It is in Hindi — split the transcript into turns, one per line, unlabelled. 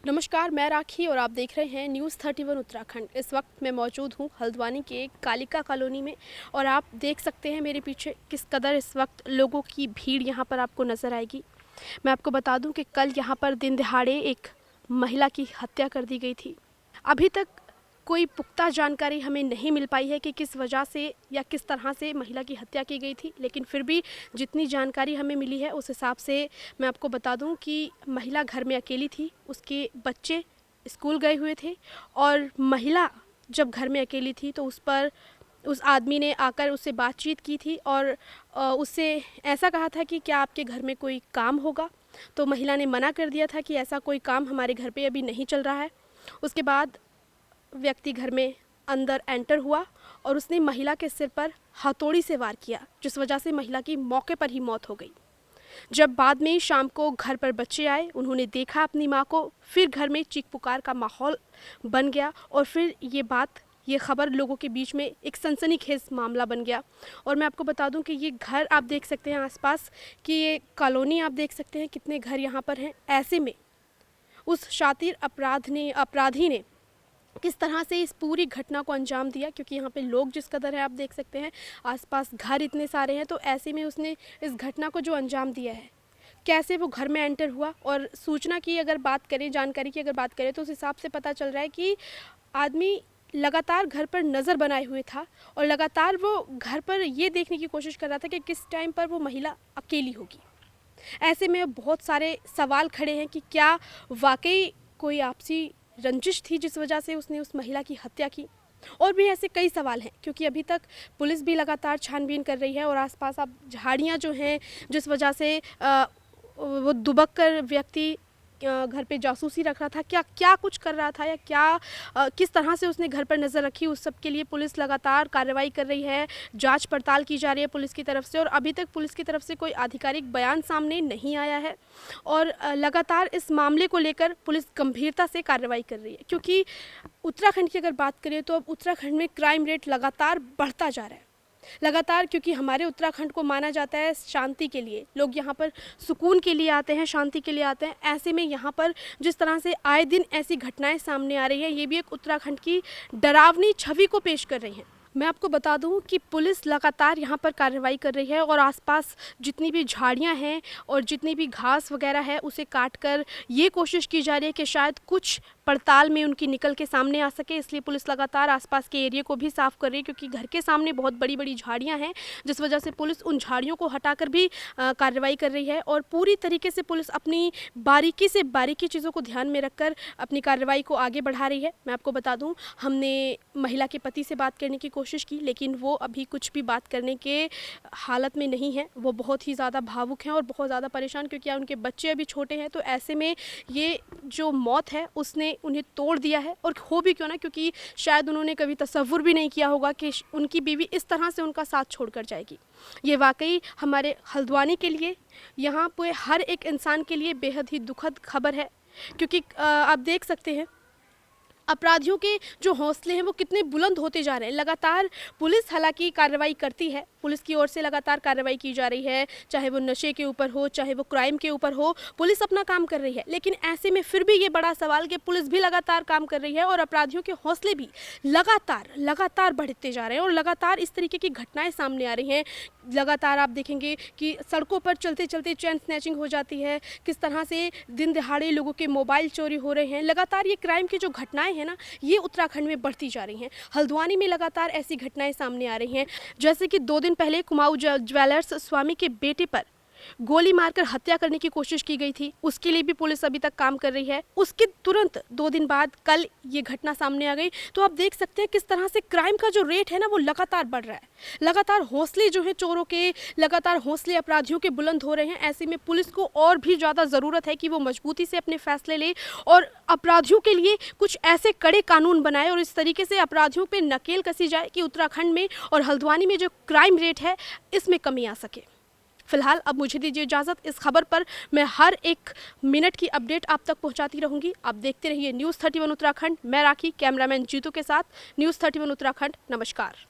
नमस्कार, मैं राखी और आप देख रहे हैं न्यूज़ 31 उत्तराखंड। इस वक्त मैं मौजूद हूँ हल्द्वानी के कालिका कॉलोनी में और आप देख सकते हैं मेरे पीछे किस कदर इस वक्त लोगों की भीड़ यहाँ पर आपको नज़र आएगी। मैं आपको बता दूँ कि कल यहाँ पर दिन दहाड़े एक महिला की हत्या कर दी गई थी। अभी तक कोई पुख्ता जानकारी हमें नहीं मिल पाई है कि किस वजह से या किस तरह से महिला की हत्या की गई थी, लेकिन फिर भी जितनी जानकारी हमें मिली है उस हिसाब से मैं आपको बता दूं कि महिला घर में अकेली थी, उसके बच्चे स्कूल गए हुए थे और महिला जब घर में अकेली थी तो उस आदमी ने आकर उससे बातचीत की थी और उससे ऐसा कहा था कि क्या आपके घर में कोई काम होगा। तो महिला ने मना कर दिया था कि ऐसा कोई काम हमारे घर पे अभी नहीं चल रहा है। उसके बाद व्यक्ति घर में अंदर एंटर हुआ और उसने महिला के सिर पर हथौड़ी से वार किया, जिस वजह से महिला की मौके पर ही मौत हो गई। जब बाद में शाम को घर पर बच्चे आए, उन्होंने देखा अपनी मां को, फिर घर में चीख पुकार का माहौल बन गया और फिर ये खबर लोगों के बीच में एक सनसनीखेज मामला बन गया। और मैं आपको बता दूं कि ये घर आप देख सकते हैं आसपास कि ये कॉलोनी आप देख सकते हैं कितने घर यहाँ पर हैं। ऐसे में उस शातिर अपराधी ने किस तरह से इस पूरी घटना को अंजाम दिया, क्योंकि यहाँ पे लोग जिस कदर है आप देख सकते हैं, आसपास घर इतने सारे हैं, तो ऐसे में उसने इस घटना को जो अंजाम दिया है, कैसे वो घर में एंटर हुआ। और सूचना की अगर बात करें, जानकारी की अगर बात करें, तो उस हिसाब से पता चल रहा है कि आदमी लगातार घर पर नज़र बनाए हुए था और लगातार वो घर पर ये देखने की कोशिश कर रहा था कि किस टाइम पर वो महिला अकेली होगी। ऐसे में बहुत सारे सवाल खड़े हैं कि क्या वाकई कोई आपसी रंजिश थी जिस वजह से उसने उस महिला की हत्या की। और भी ऐसे कई सवाल हैं, क्योंकि अभी तक पुलिस भी लगातार छानबीन कर रही है और आसपास अब झाड़ियाँ जो हैं जिस वजह से वो दुबक कर व्यक्ति घर पे जासूसी रख रहा था, क्या कुछ कर रहा था या किस तरह से उसने घर पर नज़र रखी, उस सब के लिए पुलिस लगातार कार्रवाई कर रही है, जांच पड़ताल की जा रही है पुलिस की तरफ से। और अभी तक पुलिस की तरफ से कोई आधिकारिक बयान सामने नहीं आया है और लगातार इस मामले को लेकर पुलिस गंभीरता से कार्रवाई कर रही है। क्योंकि उत्तराखंड की अगर बात करें तो अब उत्तराखंड में क्राइम रेट लगातार बढ़ता जा रहा है लगातार, क्योंकि हमारे उत्तराखंड को माना जाता है शांति के लिए। लोग यहाँ पर सुकून के लिए आते हैं, शांति के लिए आते हैं। ऐसे में यहाँ पर जिस तरह से आए दिन ऐसी घटनाएं सामने आ रही है, ये भी एक उत्तराखंड की डरावनी छवि को पेश कर रही हैं। मैं आपको बता दूं कि पुलिस लगातार यहाँ पर कार्रवाई कर रही है और आसपास जितनी भी झाड़ियाँ हैं और जितनी भी घास वगैरह है उसे काट कर ये कोशिश की जा रही है कि शायद कुछ पड़ताल में उनकी निकल के सामने आ सके। इसलिए पुलिस लगातार आसपास के एरिया को भी साफ़ कर रही है, क्योंकि घर के सामने बहुत बड़ी बड़ी झाड़ियाँ हैं, जिस वजह से पुलिस उन झाड़ियों को हटाकर भी कार्रवाई कर रही है। और पूरी तरीके से पुलिस अपनी बारीकी चीज़ों को ध्यान में रखकर अपनी कार्रवाई को आगे बढ़ा रही है। मैं आपको बता दूँ, हमने महिला के पति से बात करने की कोशिश की, लेकिन वो अभी कुछ भी बात करने के हालत में नहीं है। वो बहुत ही ज़्यादा भावुक हैं और बहुत ज़्यादा परेशान, क्योंकि उनके बच्चे अभी छोटे हैं। तो ऐसे में ये जो मौत है उसने उन्हें तोड़ दिया है। और हो भी क्यों ना, क्योंकि शायद उन्होंने कभी तसव्वुर भी नहीं किया होगा कि उनकी बीवी इस तरह से उनका साथ छोड़कर जाएगी। ये वाकई हमारे हल्द्वानी के लिए, यहाँ पे हर एक इंसान के लिए बेहद ही दुखद खबर है, क्योंकि आप देख सकते हैं अपराधियों के जो हौसले हैं वो कितने बुलंद होते जा रहे हैं। लगातार पुलिस हालांकि कार्रवाई करती है, पुलिस की ओर से लगातार कार्रवाई की जा रही है, चाहे वो नशे के ऊपर हो, चाहे वो क्राइम के ऊपर हो, पुलिस अपना काम कर रही है। लेकिन ऐसे में फिर भी ये बड़ा सवाल कि पुलिस भी लगातार काम कर रही है और अपराधियों के हौसले भी लगातार बढ़ते जा रहे हैं और लगातार इस तरीके की घटनाएं सामने आ रही हैं। लगातार आप देखेंगे कि सड़कों पर चलते चलते चेन स्नैचिंग हो जाती है, किस तरह से दिन दहाड़े लोगों के मोबाइल चोरी हो रहे हैं। लगातार ये क्राइम की जो घटनाएं हैं ना, ये उत्तराखंड में बढ़ती जा रही हैं। हल्द्वानी में लगातार ऐसी घटनाएं सामने आ रही हैं, जैसे कि 2 दिन पहले कुमाऊं ज्वेलर्स स्वामी के बेटे पर गोली मारकर हत्या करने की कोशिश की गई थी। उसके लिए भी पुलिस अभी तक काम कर रही है। उसके तुरंत 2 दिन बाद कल ये घटना सामने आ गई। तो आप देख सकते हैं किस तरह से क्राइम का जो रेट है ना, वो लगातार बढ़ रहा है। लगातार हौसले जो है चोरों के, लगातार हौसले अपराधियों के बुलंद हो रहे हैं। ऐसे में पुलिस को और भी ज़्यादा ज़रूरत है कि वो मजबूती से अपने फैसले ले और अपराधियों के लिए कुछ ऐसे कड़े कानून बनाए और इस तरीके से अपराधियों पर नकेल कसी जाए कि उत्तराखंड में और हल्द्वानी में जो क्राइम रेट है इसमें कमी आ सके। फिलहाल अब मुझे दीजिए इजाज़त। इस खबर पर मैं हर एक मिनट की अपडेट आप तक पहुंचाती रहूंगी। आप देखते रहिए न्यूज़ 31 उत्तराखंड। मैं राखी, कैमरामैन जीतू के साथ न्यूज़ 31 उत्तराखंड। नमस्कार।